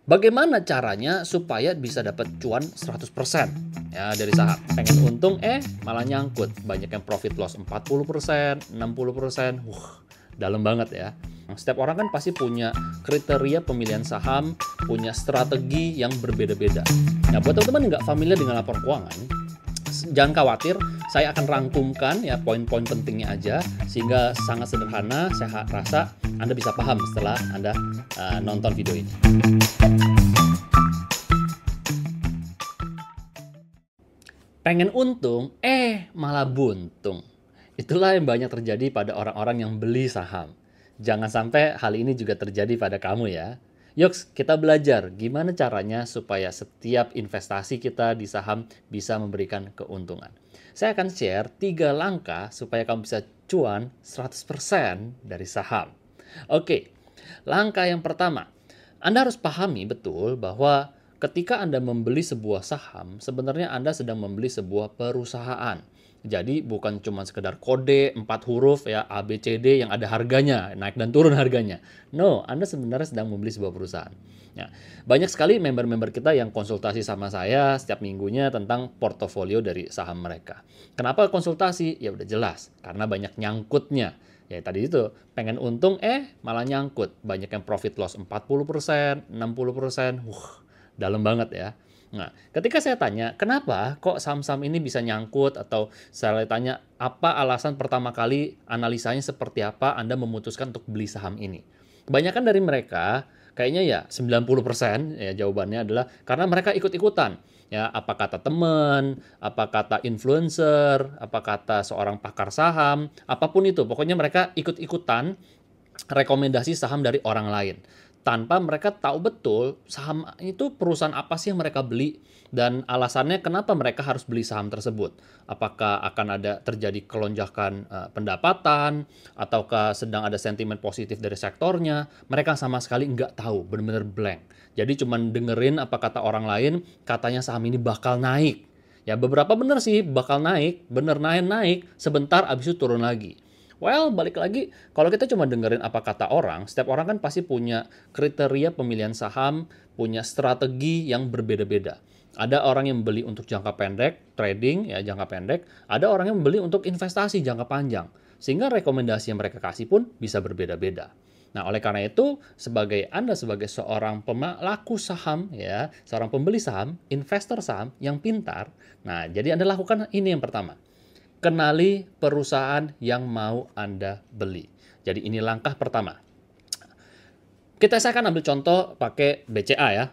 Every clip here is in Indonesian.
Bagaimana caranya supaya bisa dapat cuan 100% ya dari saham? Pengen untung malah nyangkut. Banyak yang profit loss 40%, 60%. Dalam banget ya. Setiap orang kan pasti punya kriteria pemilihan saham, punya strategi yang berbeda-beda. Nah, buat teman-teman yang nggak familiar dengan laporan keuangan, jangan khawatir, saya akan rangkumkan ya poin-poin pentingnya aja sehingga sangat sederhana. Saya rasa Anda bisa paham setelah Anda nonton video ini. Pengen untung, malah buntung. Itulah yang banyak terjadi pada orang-orang yang beli saham. Jangan sampai hal ini juga terjadi pada kamu ya. Yuk, kita belajar gimana caranya supaya setiap investasi kita di saham bisa memberikan keuntungan. Saya akan share 3 langkah supaya kamu bisa cuan 100% dari saham. Oke, langkah yang pertama, Anda harus pahami betul bahwa ketika Anda membeli sebuah saham, sebenarnya Anda sedang membeli sebuah perusahaan. Jadi bukan cuma sekedar kode 4 huruf ya A, B, C, D yang ada harganya, naik dan turun harganya. No, Anda sebenarnya sedang membeli sebuah perusahaan. Ya, banyak sekali member-member kita yang konsultasi sama saya setiap minggunya tentang portofolio dari saham mereka. Kenapa konsultasi? Ya udah jelas, karena banyak nyangkutnya. Ya tadi itu, pengen untung malah nyangkut. Banyak yang profit loss 40%, 60%. Dalam banget ya. Nah, ketika saya tanya, kenapa kok saham-saham ini bisa nyangkut? Atau saya tanya, apa alasan pertama kali analisanya seperti apa Anda memutuskan untuk beli saham ini? Kebanyakan dari mereka, kayaknya ya 90% ya jawabannya adalah karena mereka ikut-ikutan. Ya, apa kata teman, apa kata influencer, apa kata seorang pakar saham, apapun itu. Pokoknya mereka ikut-ikutan rekomendasi saham dari orang lain tanpa mereka tahu betul saham itu perusahaan apa sih yang mereka beli dan alasannya kenapa mereka harus beli saham tersebut. Apakah akan ada terjadi kelonjakan pendapatan ataukah sedang ada sentimen positif dari sektornya. Mereka sama sekali nggak tahu, benar-benar blank. Jadi cuma dengerin apa kata orang lain, katanya saham ini bakal naik. Ya beberapa bener sih bakal naik, bener naik, sebentar abis itu turun lagi. Well, balik lagi, kalau kita cuma dengerin apa kata orang, setiap orang kan pasti punya kriteria pemilihan saham, punya strategi yang berbeda-beda. Ada orang yang beli untuk jangka pendek, trading ya jangka pendek, ada orang yang beli untuk investasi jangka panjang. Sehingga rekomendasi yang mereka kasih pun bisa berbeda-beda. Nah, oleh karena itu, Anda sebagai seorang pelaku saham ya, seorang pembeli saham, investor saham yang pintar. Nah, jadi Anda lakukan ini yang pertama. Kenali perusahaan yang mau Anda beli. Jadi ini langkah pertama. Saya akan ambil contoh pakai BCA ya,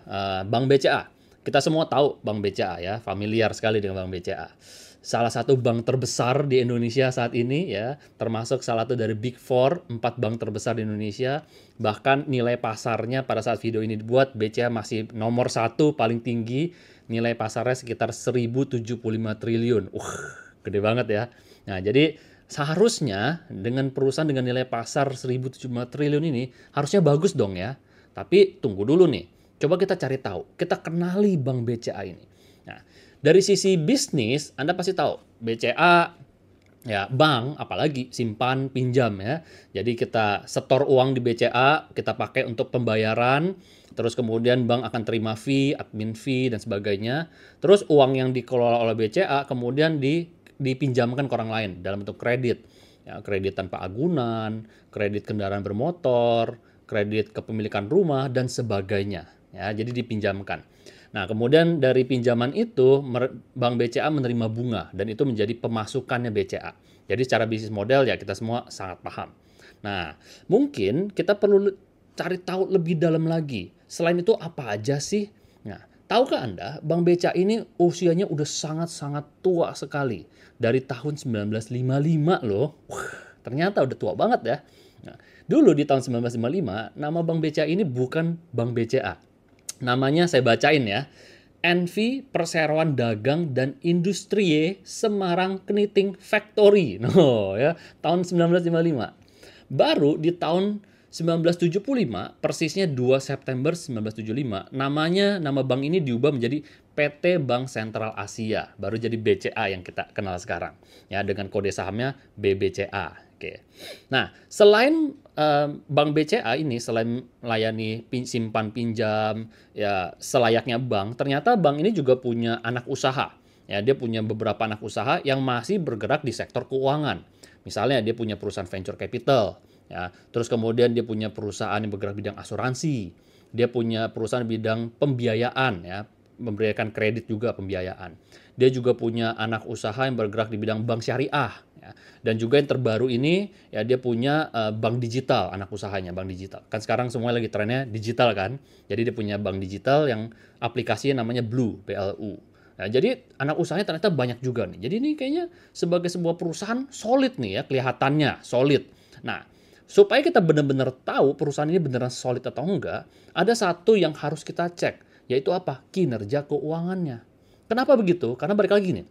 Bank BCA. Kita semua tahu Bank BCA ya, familiar sekali dengan Bank BCA. Salah satu bank terbesar di Indonesia saat ini ya, termasuk salah satu dari Big Four, 4 bank terbesar di Indonesia. Bahkan nilai pasarnya pada saat video ini dibuat, BCA masih nomor 1 paling tinggi, nilai pasarnya sekitar 1.075 triliun. Gede banget ya. Nah, jadi seharusnya dengan perusahaan dengan nilai pasar 1.075 triliun ini harusnya bagus dong ya. Tapi tunggu dulu nih. Coba kita cari tahu. Kita kenali Bank BCA ini. Nah, dari sisi bisnis, Anda pasti tahu BCA ya bank, apalagi simpan pinjam ya. Jadi kita setor uang di BCA, kita pakai untuk pembayaran, terus kemudian bank akan terima fee, admin fee dan sebagainya. Terus uang yang dikelola oleh BCA kemudian dipinjamkan ke orang lain dalam bentuk kredit. Ya, kredit tanpa agunan, kredit kendaraan bermotor, kredit kepemilikan rumah dan sebagainya. Ya, jadi dipinjamkan. Nah, kemudian dari pinjaman itu Bank BCA menerima bunga dan itu menjadi pemasukannya BCA. Jadi secara bisnis model ya kita semua sangat paham. Nah, mungkin kita perlu cari tahu lebih dalam lagi. Selain itu apa aja sih? Nah, tahukah Anda Bank BCA ini usianya udah sangat-sangat tua sekali. Dari tahun 1955 loh. Ternyata udah tua banget ya. Nah, dulu di tahun 1955 nama Bank BCA ini bukan Bank BCA. Namanya saya bacain ya. NV Perseroan Dagang dan Industrie Semarang Kniting Factory. No, ya, tahun 1955. Baru di tahun 1975, persisnya 2 September 1975, nama bank ini diubah menjadi PT Bank Sentral Asia, baru jadi BCA yang kita kenal sekarang, ya dengan kode sahamnya BBCA. Oke. Nah, selain Bank BCA ini, selain melayani simpan pinjam, ya selayaknya bank, ternyata bank ini juga punya anak usaha. Ya, dia punya beberapa anak usaha yang masih bergerak di sektor keuangan. Misalnya dia punya perusahaan venture capital. Ya, terus kemudian dia punya perusahaan yang bergerak bidang asuransi, dia punya perusahaan bidang pembiayaan, ya, memberikan kredit juga pembiayaan. Dia juga punya anak usaha yang bergerak di bidang bank syariah, ya. Dan juga yang terbaru ini, ya dia punya bank digital, anak usahanya bank digital. Kan sekarang semua lagi trennya digital kan, jadi dia punya bank digital yang aplikasinya namanya Blue, BLU. Nah, jadi anak usahanya ternyata banyak juga nih. Jadi ini kayaknya sebagai sebuah perusahaan solid nih ya, kelihatannya solid. Nah, supaya kita benar-benar tahu perusahaan ini beneran solid atau enggak, ada satu yang harus kita cek, yaitu apa? Kinerja keuangannya. Kenapa begitu? Karena balik lagi nih,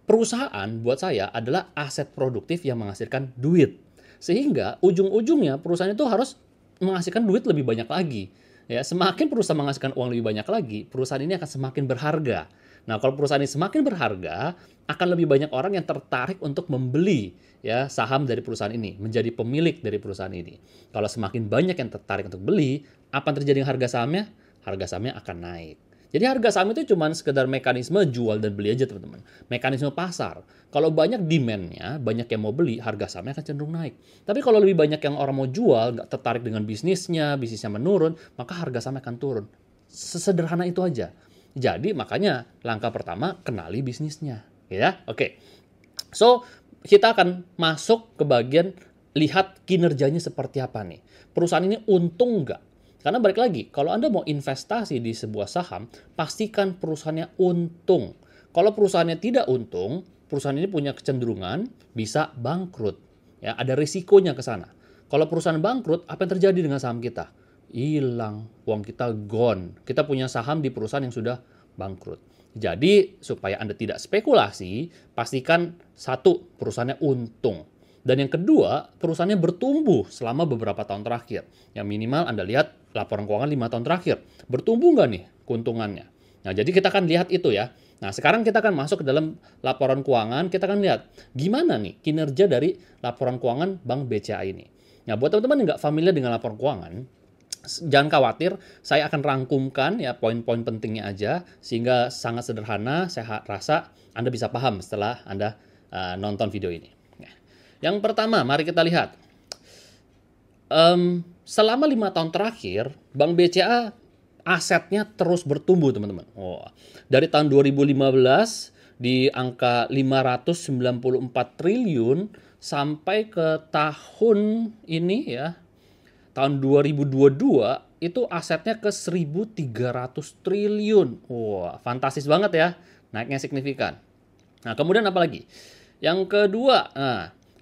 perusahaan buat saya adalah aset produktif yang menghasilkan duit. Sehingga ujung-ujungnya perusahaan itu harus menghasilkan duit lebih banyak lagi. Ya, semakin perusahaan menghasilkan uang lebih banyak lagi, perusahaan ini akan semakin berharga. Nah, kalau perusahaan ini semakin berharga, akan lebih banyak orang yang tertarik untuk membeli ya saham dari perusahaan ini, menjadi pemilik dari perusahaan ini. Kalau semakin banyak yang tertarik untuk beli, apa yang terjadi dengan harga sahamnya? Harga sahamnya akan naik. Jadi harga saham itu cuma sekedar mekanisme jual dan beli aja teman-teman. Mekanisme pasar. Kalau banyak demand-nya, banyak yang mau beli, harga sahamnya akan cenderung naik. Tapi kalau lebih banyak yang orang mau jual, nggak tertarik dengan bisnisnya menurun, maka harga sahamnya akan turun. Sesederhana itu aja. Jadi makanya langkah pertama, kenali bisnisnya. Ya, oke. So, kita akan masuk ke bagian lihat kinerjanya seperti apa nih. Perusahaan ini untung nggak? Karena balik lagi, kalau Anda mau investasi di sebuah saham, pastikan perusahaannya untung. Kalau perusahaannya tidak untung, perusahaan ini punya kecenderungan bisa bangkrut. Ya, ada risikonya ke sana. Kalau perusahaan bangkrut, apa yang terjadi dengan saham kita? Hilang, uang kita gone. Kita punya saham di perusahaan yang sudah bangkrut. Jadi, supaya Anda tidak spekulasi, pastikan satu, perusahaannya untung. Dan yang kedua, perusahaannya bertumbuh selama beberapa tahun terakhir. Yang minimal Anda lihat laporan keuangan 5 tahun terakhir. Bertumbuh nggak nih keuntungannya? Nah, jadi kita akan lihat itu ya. Nah, sekarang kita akan masuk ke dalam laporan keuangan. Kita akan lihat gimana nih kinerja dari laporan keuangan Bank BCA ini. Nah, buat teman-teman yang nggak familiar dengan laporan keuangan, jangan khawatir, saya akan rangkumkan ya poin-poin pentingnya aja. Sehingga sangat sederhana, saya rasa Anda bisa paham setelah Anda nonton video ini. Yang pertama, mari kita lihat. Selama 5 tahun terakhir, Bank BCA asetnya terus bertumbuh, teman-teman. Dari tahun 2015 di angka 594 triliun sampai ke tahun ini ya, tahun 2022 itu asetnya ke 1.300 triliun. Wah, fantastis banget ya, naiknya signifikan. Nah, kemudian apa lagi? Yang kedua,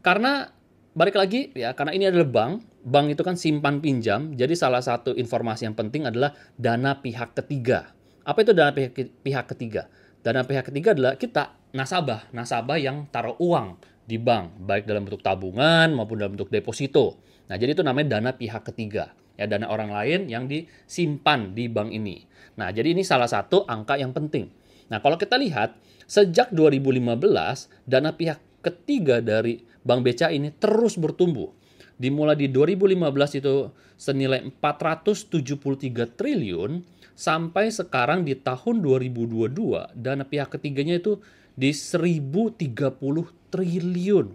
karena balik lagi ya, karena ini adalah bank itu kan simpan pinjam, jadi salah satu informasi yang penting adalah dana pihak ketiga. Apa itu dana pihak ketiga? Dana pihak ketiga adalah kita, nasabah yang taruh uang di bank, baik dalam bentuk tabungan maupun dalam bentuk deposito. Nah, jadi itu namanya dana pihak ketiga, ya dana orang lain yang disimpan di bank ini. Nah, jadi ini salah satu angka yang penting. Nah, kalau kita lihat, sejak 2015, dana pihak ketiga dari Bank BCA ini terus bertumbuh. Dimulai di 2015 itu senilai 473 triliun, sampai sekarang di tahun 2022 dana pihak ketiganya itu di 1.030 triliun.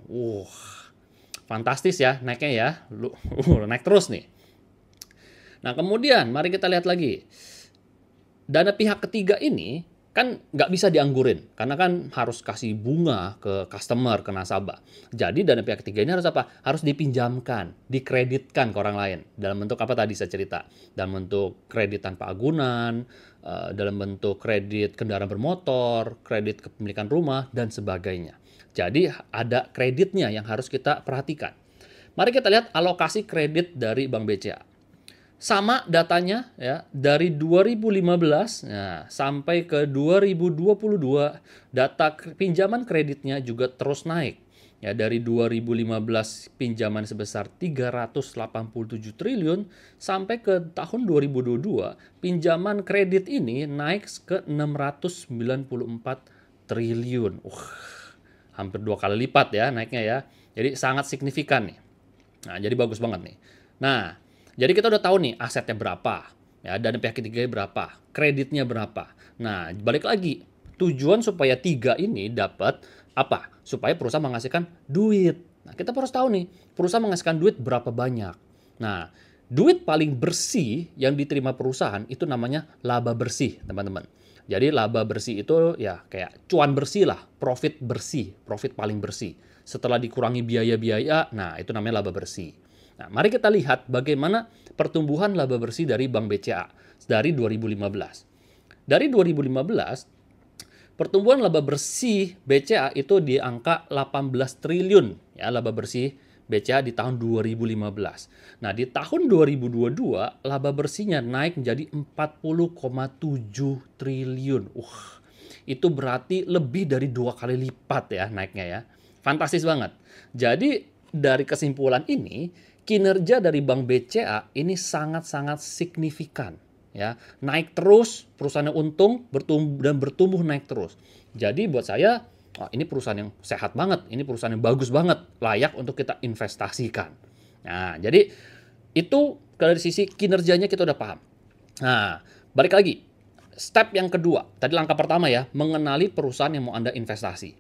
Fantastis ya naiknya ya. Naik terus nih. Nah, kemudian mari kita lihat lagi. Dana pihak ketiga ini kan nggak bisa dianggurin, karena kan harus kasih bunga ke customer, ke nasabah. Jadi dana pihak ketiga ini harus apa? Harus dipinjamkan, dikreditkan ke orang lain. Dalam bentuk apa tadi saya cerita? Dalam bentuk kredit tanpa agunan, dalam bentuk kredit kendaraan bermotor, kredit kepemilikan rumah, dan sebagainya. Jadi ada kreditnya yang harus kita perhatikan. Mari kita lihat alokasi kredit dari Bank BCA. Sama datanya ya, dari 2015 sampai ke 2022 data pinjaman kreditnya juga terus naik. Ya, dari 2015 pinjaman sebesar 387 triliun sampai ke tahun 2022 pinjaman kredit ini naik ke 694 triliun. Hampir 2 kali lipat ya naiknya ya. Jadi sangat signifikan nih. Nah, jadi bagus banget nih. Nah, jadi kita udah tahu nih asetnya berapa, ya, dana pihak ketiga berapa, kreditnya berapa. Nah, balik lagi, tujuan supaya tiga ini dapat apa? Supaya perusahaan menghasilkan duit. Nah, kita harus tahu nih, perusahaan menghasilkan duit berapa banyak. Nah, duit paling bersih yang diterima perusahaan itu namanya laba bersih, teman-teman. Jadi laba bersih itu ya kayak cuan bersih lah, profit bersih, profit paling bersih. Setelah dikurangi biaya-biaya, nah itu namanya laba bersih. Nah, mari kita lihat bagaimana pertumbuhan laba bersih dari Bank BCA dari 2015. Dari 2015, pertumbuhan laba bersih BCA itu di angka 18 triliun ya laba bersih BCA di tahun 2015. Nah, di tahun 2022 laba bersihnya naik menjadi 40,7 triliun. Itu berarti lebih dari 2 kali lipat ya naiknya ya. Fantastis banget. Jadi dari kesimpulan ini, kinerja dari Bank BCA ini sangat-sangat signifikan. Ya, naik terus, perusahaannya untung, bertumbuh naik terus. Jadi buat saya, ini perusahaan yang sehat banget, ini perusahaan yang bagus banget, layak untuk kita investasikan. Nah, jadi itu dari sisi kinerjanya kita udah paham. Nah, balik lagi. Step yang kedua, tadi langkah pertama ya, mengenali perusahaan yang mau Anda investasi.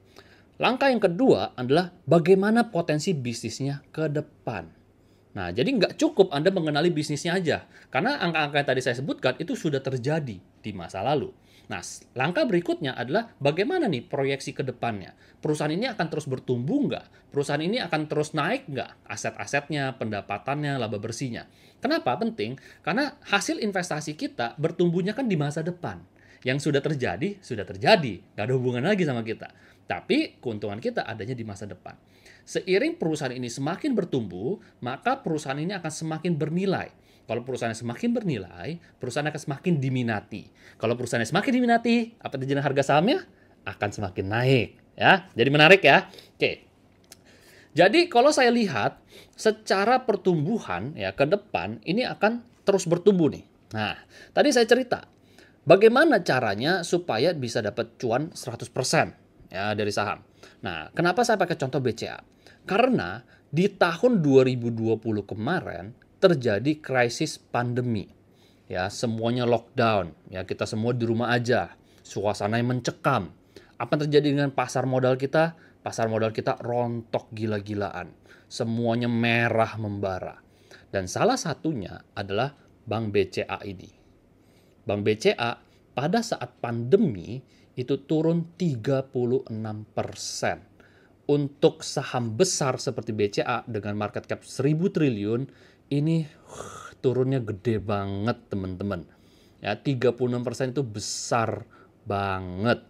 Langkah yang kedua adalah bagaimana potensi bisnisnya ke depan. Nah, jadi nggak cukup Anda mengenali bisnisnya aja. Karena angka-angka yang tadi saya sebutkan itu sudah terjadi di masa lalu. Nah, langkah berikutnya adalah bagaimana nih proyeksi ke depannya. Perusahaan ini akan terus bertumbuh nggak? Perusahaan ini akan terus naik nggak? Aset-asetnya, pendapatannya, laba bersihnya. Kenapa penting? Karena hasil investasi kita bertumbuhnya kan di masa depan. Yang sudah terjadi, nggak ada hubungan lagi sama kita. Tapi keuntungan kita adanya di masa depan. Seiring perusahaan ini semakin bertumbuh, maka perusahaan ini akan semakin bernilai. Kalau perusahaan semakin bernilai, perusahaan akan semakin diminati. Kalau perusahaan semakin diminati, apa terjadi harga sahamnya? Akan semakin naik. Ya, jadi menarik ya. Oke. Jadi kalau saya lihat secara pertumbuhan ya ke depan ini akan terus bertumbuh nih. Nah, tadi saya cerita bagaimana caranya supaya bisa dapat cuan 100% ya dari saham. Nah, kenapa saya pakai contoh BCA? Karena di tahun 2020 kemarin terjadi krisis pandemi. Ya, semuanya lockdown. Ya, kita semua di rumah aja. Suasana yang mencekam. Apa yang terjadi dengan pasar modal kita? Pasar modal kita rontok gila-gilaan. Semuanya merah membara. Dan salah satunya adalah Bank BCA ini. Bank BCA pada saat pandemi itu turun 36%. Untuk saham besar seperti BCA dengan market cap 1.000 triliun, ini turunnya gede banget teman-teman. Ya, 36% itu besar banget.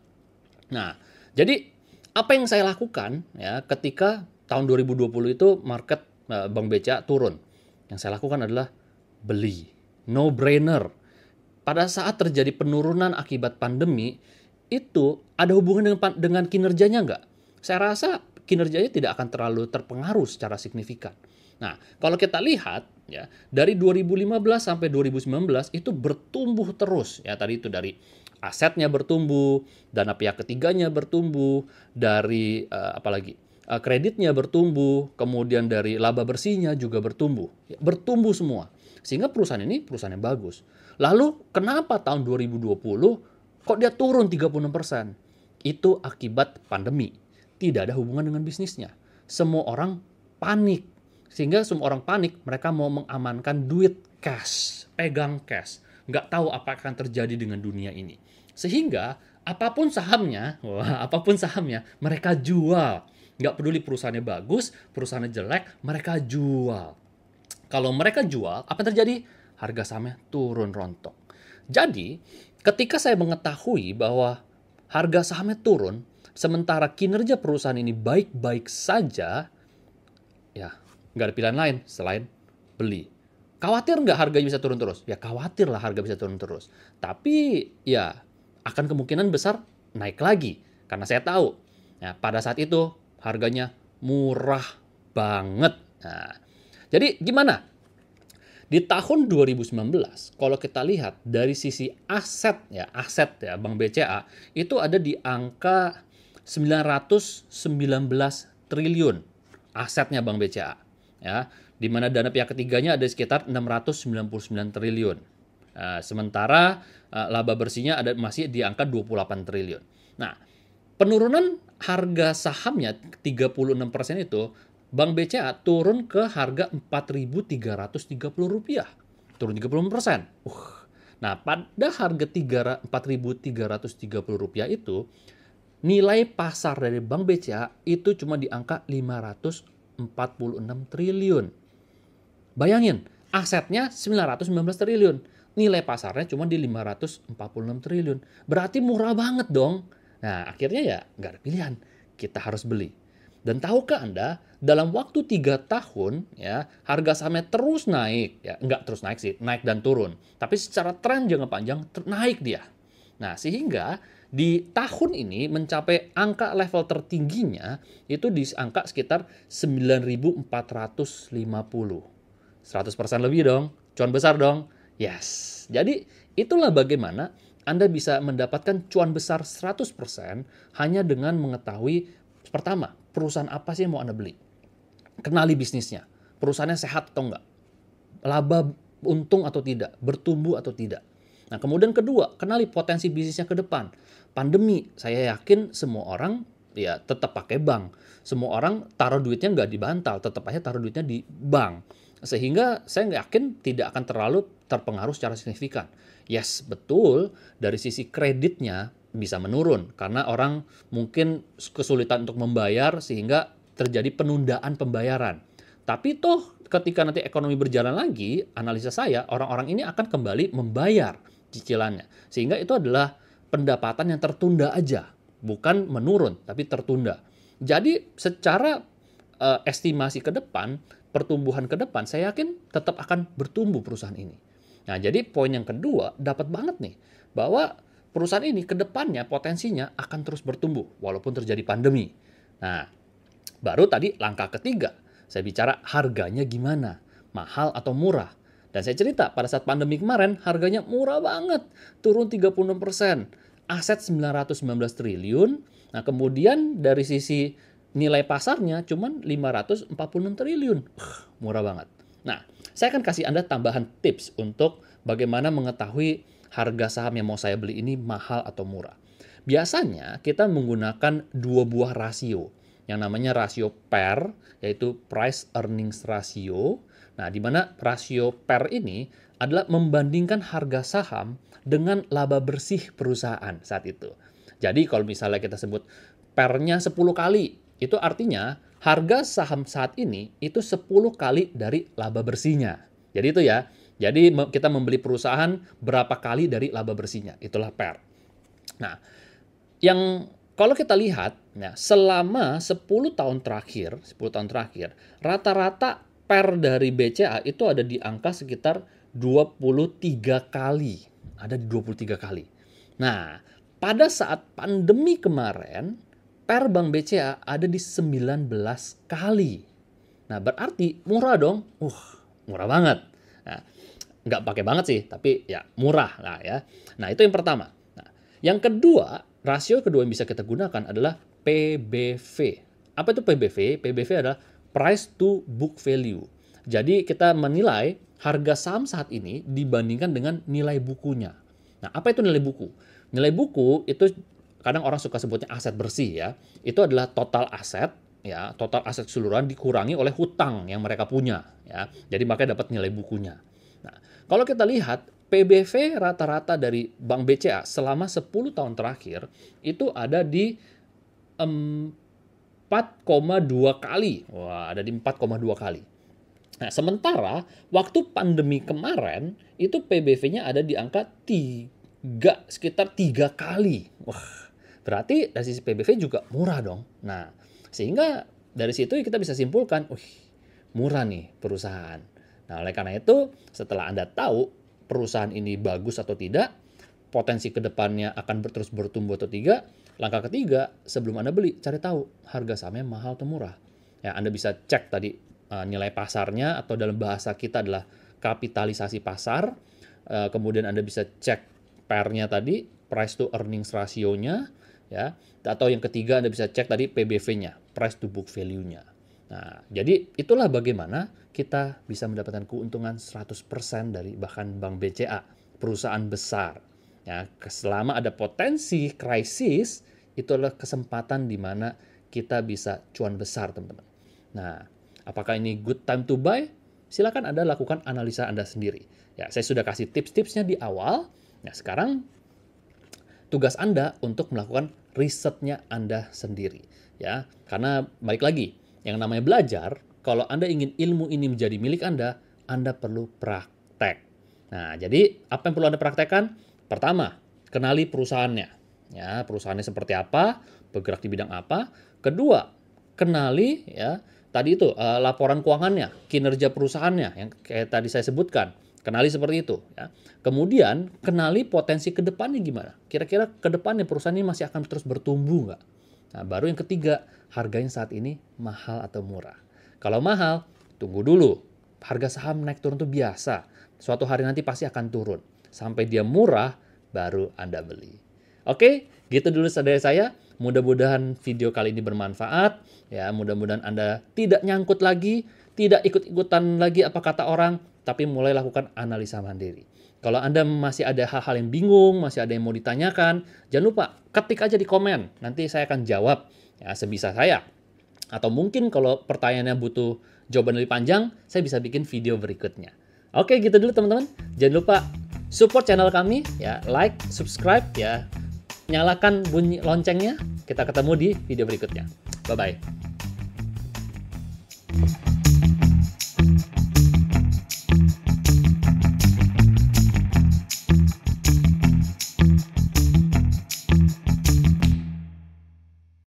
Nah, jadi apa yang saya lakukan ya ketika tahun 2020 itu market Bank BCA turun? Yang saya lakukan adalah beli. No brainer. Pada saat terjadi penurunan akibat pandemi, itu ada hubungan dengan kinerjanya nggak? Saya rasa kinerjanya tidak akan terlalu terpengaruh secara signifikan. Nah, kalau kita lihat ya, dari 2015 sampai 2019 itu bertumbuh terus. Ya, tadi itu dari asetnya bertumbuh, dana pihak ketiganya bertumbuh, dari kreditnya bertumbuh, kemudian dari laba bersihnya juga bertumbuh. Ya, bertumbuh semua. Sehingga perusahaan ini perusahaan yang bagus. Lalu kenapa tahun 2020 kok dia turun 36%? Itu akibat pandemi. Tidak ada hubungan dengan bisnisnya. Semua orang panik. Sehingga semua orang panik, mereka mau mengamankan duit cash, pegang cash. Nggak tahu apa akan terjadi dengan dunia ini. Sehingga apapun sahamnya, mereka jual. Nggak peduli perusahaannya bagus, perusahaannya jelek, mereka jual. Kalau mereka jual, apa yang terjadi? Harga sahamnya turun rontok. Jadi, ketika saya mengetahui bahwa harga sahamnya turun, sementara kinerja perusahaan ini baik-baik saja, ya nggak ada pilihan lain selain beli. Khawatir nggak harganya bisa turun terus? Ya khawatir lah harga bisa turun terus. Tapi ya akan kemungkinan besar naik lagi. Karena saya tahu ya, pada saat itu harganya murah banget. Nah, jadi gimana? Di tahun 2019, kalau kita lihat dari sisi aset ya Bank BCA itu ada di angka 919 triliun asetnya Bank BCA, ya. Di mana dana pihak ketiganya ada sekitar 699 triliun. Sementara laba bersihnya masih di angka 28 triliun. Nah, penurunan harga sahamnya 36% itu, Bank BCA turun ke harga Rp4.330. Turun 30%. Nah, pada harga Rp4.330 itu, nilai pasar dari Bank BCA itu cuma di angka 546 triliun. Bayangin, asetnya 919 triliun. Nilai pasarnya cuma di 546 triliun. Berarti murah banget dong. Nah, akhirnya ya nggak ada pilihan. Kita harus beli. Dan tahukah Anda, dalam waktu 3 tahun, ya, harga sahamnya terus naik. Ya, nggak terus naik sih, naik dan turun. Tapi secara tren jangka panjang, naik dia. Nah, sehingga di tahun ini mencapai angka level tertingginya, itu di angka sekitar 9.450. 100% lebih dong, cuan besar dong. Yes, jadi itulah bagaimana Anda bisa mendapatkan cuan besar 100% hanya dengan mengetahui, pertama, perusahaan apa sih yang mau Anda beli. Kenali bisnisnya, perusahaannya sehat atau enggak, laba untung atau tidak, bertumbuh atau tidak. Nah, kemudian kedua, kenali potensi bisnisnya ke depan. Pandemi, saya yakin semua orang ya tetap pakai bank. Semua orang taruh duitnya nggak di bantal, tetap aja taruh duitnya di bank. Sehingga saya yakin tidak akan terlalu terpengaruh secara signifikan. Yes, betul, dari sisi kreditnya bisa menurun karena orang mungkin kesulitan untuk membayar sehingga terjadi penundaan pembayaran. Tapi toh ketika nanti ekonomi berjalan lagi, analisa saya, orang-orang ini akan kembali membayar cicilannya. Sehingga itu adalah pendapatan yang tertunda aja, bukan menurun, tapi tertunda. Jadi secara estimasi ke depan, pertumbuhan ke depan, saya yakin tetap akan bertumbuh perusahaan ini. Nah, jadi poin yang kedua, dapat banget nih, bahwa perusahaan ini ke depannya potensinya akan terus bertumbuh, walaupun terjadi pandemi. Nah, baru tadi langkah ketiga, saya bicara harganya gimana, mahal atau murah. Dan saya cerita, pada saat pandemi kemarin, harganya murah banget, turun 36%. Aset 919 triliun, nah kemudian dari sisi nilai pasarnya cuma 546 triliun. Murah banget. Nah, saya akan kasih Anda tambahan tips untuk bagaimana mengetahui harga saham yang mau saya beli ini mahal atau murah. Biasanya kita menggunakan dua buah rasio, yang namanya rasio PER, yaitu Price Earnings Ratio. Nah, di mana rasio PER ini adalah membandingkan harga saham dengan laba bersih perusahaan saat itu. Jadi kalau misalnya kita sebut PER-nya 10 kali, itu artinya harga saham saat ini itu 10 kali dari laba bersihnya. Jadi itu ya. Jadi kita membeli perusahaan berapa kali dari laba bersihnya. Itulah PER. Nah, yang kalau kita lihat ya, selama 10 tahun terakhir, rata-rata PER dari BCA itu ada di angka sekitar 23 kali. Ada di 23 kali. Nah, pada saat pandemi kemarin, PER Bank BCA ada di 19 kali. Nah, berarti murah dong. Murah banget. Nah, nggak pakai banget sih, tapi ya murah lah ya. Nah, itu yang pertama. Nah, yang kedua, rasio kedua yang bisa kita gunakan adalah PBV. Apa itu PBV? PBV adalah Price to Book Value. Jadi kita menilai harga saham saat ini dibandingkan dengan nilai bukunya. Nah, apa itu nilai buku? Nilai buku itu kadang orang suka sebutnya aset bersih ya. Itu adalah total aset ya, total aset keseluruhan dikurangi oleh hutang yang mereka punya ya. Jadi makanya dapat nilai bukunya. Nah, kalau kita lihat PBV rata-rata dari Bank BCA selama 10 tahun terakhir itu ada di 4,2 kali. Wah, ada di 4,2 kali. Nah, sementara waktu pandemi kemarin itu PBV-nya ada di angka sekitar 3 kali. Wah, berarti dari sisi PBV juga murah dong. Nah, sehingga dari situ kita bisa simpulkan, murah nih perusahaan. Nah, oleh karena itu, setelah Anda tahu perusahaan ini bagus atau tidak, potensi kedepannya akan terus bertumbuh atau tidak, langkah ketiga, sebelum Anda beli, cari tahu harga sahamnya mahal atau murah. Ya, Anda bisa cek tadi nilai pasarnya, atau dalam bahasa kita adalah kapitalisasi pasar. Kemudian Anda bisa cek PER-nya tadi, price to earnings ratio-nya, ya. Atau yang ketiga Anda bisa cek tadi PBV-nya, price to book value-nya. Nah, jadi itulah bagaimana kita bisa mendapatkan keuntungan 100% dari bahkan Bank BCA, perusahaan besar. Ya, selama ada potensi krisis, itu adalah kesempatan di mana kita bisa cuan besar, teman-teman. Nah, apakah ini good time to buy? Silakan Anda lakukan analisa Anda sendiri. Ya, saya sudah kasih tips-tipsnya di awal. Nah, sekarang tugas Anda untuk melakukan risetnya Anda sendiri. Ya, karena balik lagi, yang namanya belajar, kalau Anda ingin ilmu ini menjadi milik Anda perlu praktek. Nah, jadi apa yang perlu Anda praktekkan? Pertama, kenali perusahaannya. Ya, perusahaannya seperti apa, bergerak di bidang apa. Kedua, kenali ya tadi itu laporan keuangannya, kinerja perusahaannya yang kayak tadi saya sebutkan. Kenali seperti itu ya. Kemudian kenali potensi ke depannya gimana. Kira-kira ke depannya perusahaan ini masih akan terus bertumbuh nggak? Nah, baru yang ketiga, harganya saat ini mahal atau murah. Kalau mahal, tunggu dulu. Harga saham naik turun itu biasa. Suatu hari nanti pasti akan turun. Sampai dia murah, baru Anda beli. Oke, gitu dulu dari saya. Mudah-mudahan video kali ini bermanfaat. Ya, mudah-mudahan Anda tidak nyangkut lagi, tidak ikut-ikutan lagi apa kata orang, tapi mulai lakukan analisa mandiri. Kalau Anda masih ada hal-hal yang bingung, masih ada yang mau ditanyakan, jangan lupa ketik aja di komen. Nanti saya akan jawab ya sebisa saya. Atau mungkin kalau pertanyaannya butuh jawaban lebih panjang, saya bisa bikin video berikutnya. Oke, gitu dulu teman-teman. Jangan lupa support channel kami ya, like, subscribe ya. Nyalakan bunyi loncengnya. Kita ketemu di video berikutnya. Bye-bye.